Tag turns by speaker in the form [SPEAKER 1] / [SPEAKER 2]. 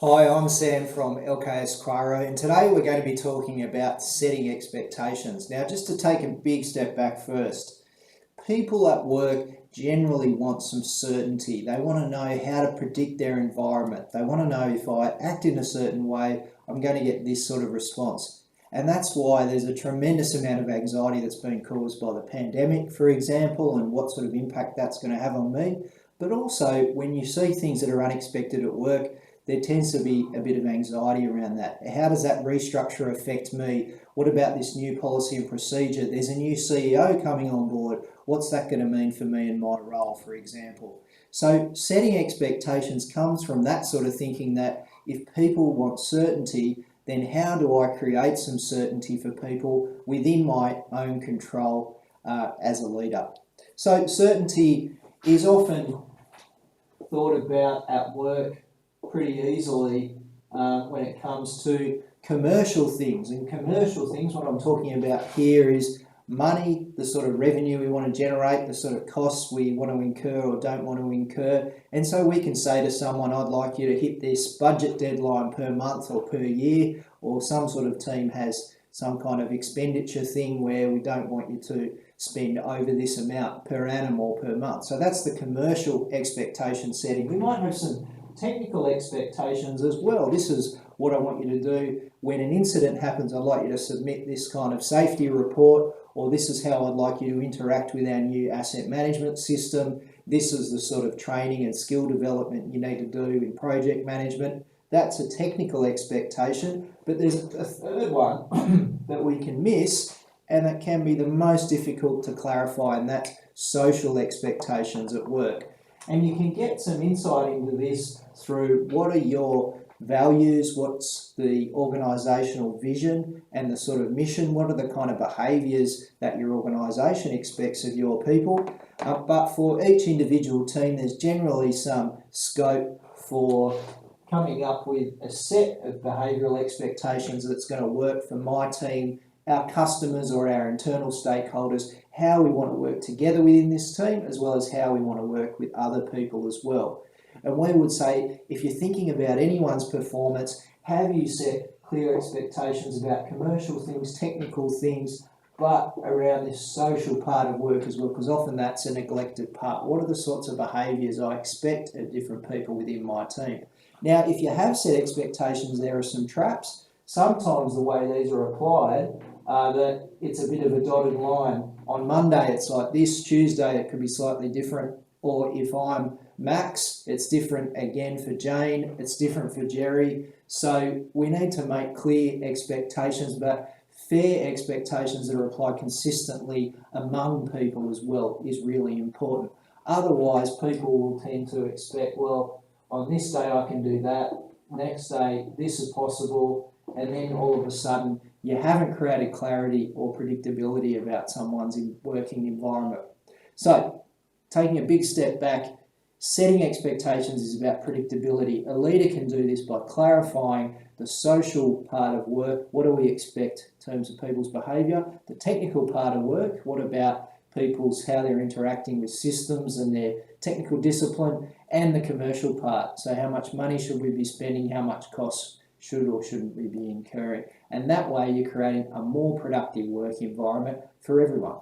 [SPEAKER 1] Hi, I'm Sam from LKS Quaero, and today we're going to be talking about setting expectations. Now, just to take a big step back first, people at work generally want some certainty. They want to know how to predict their environment. They want to know if I act in a certain way, I'm going to get this sort of response. And that's why there's a tremendous amount of anxiety that's been caused by the pandemic, for example, and what sort of impact that's going to have on me. But also, when you see things that are unexpected at work, there tends to be a bit of anxiety around that. How does that restructure affect me? What about this new policy and procedure? There's a new CEO coming on board. What's that going to mean for me and my role, for example? So setting expectations comes from that sort of thinking that if people want certainty, then how do I create some certainty for people within my own control as a leader? So certainty is often thought about at work pretty easily when it comes to commercial things. And commercial things, what I'm talking about here is money, the sort of revenue we want to generate, the sort of costs we want to incur or don't want to incur. And so we can say to someone, I'd like you to hit this budget deadline per month or per year, or some sort of team has some kind of expenditure thing where we don't want you to spend over this amount per annum or per month. So that's the commercial expectation setting. We might have some technical expectations as well. This is what I want you to do when an incident happens. I'd like you to submit this kind of safety report, or this is how I'd like you to interact with our new asset management system. This is the sort of training and skill development you need to do in project management. That's a technical expectation, but there's a third one that we can miss, and that can be the most difficult to clarify, and that's social expectations at work. And you can get some insight into this through what are your values, what's the organisational vision and the sort of mission, what are the kind of behaviours that your organisation expects of your people. But for each individual team, there's generally some scope for coming up with a set of behavioural expectations that's going to work for my team, our customers or our internal stakeholders, how we want to work together within this team, as well as how we want to work with other people as well. And we would say, if you're thinking about anyone's performance, have you set clear expectations about commercial things, technical things, but around this social part of work as well, because often that's a neglected part. What are the sorts of behaviours I expect of different people within my team? Now, if you have set expectations, there are some traps. Sometimes the way these are applied that it's a bit of a dotted line. On Monday it's like this, Tuesday it could be slightly different, or if I'm Max, it's different again for Jane, it's different for Jerry. So we need to make clear expectations, but fair expectations that are applied consistently among people as well is really important. Otherwise, people will tend to expect, well, on this day I can do that, next day this is possible, and then all of a sudden you haven't created clarity or predictability about someone's working environment. So, taking a big step back, setting expectations is about predictability. A leader can do this by clarifying the social part of work. What do we expect in terms of people's behaviour? The technical part of work, what about people's, how they're interacting with systems and their technical discipline? And the commercial part, so how much money should we be spending, how much costs should or shouldn't we be incurring? And that way you're creating a more productive work environment for everyone.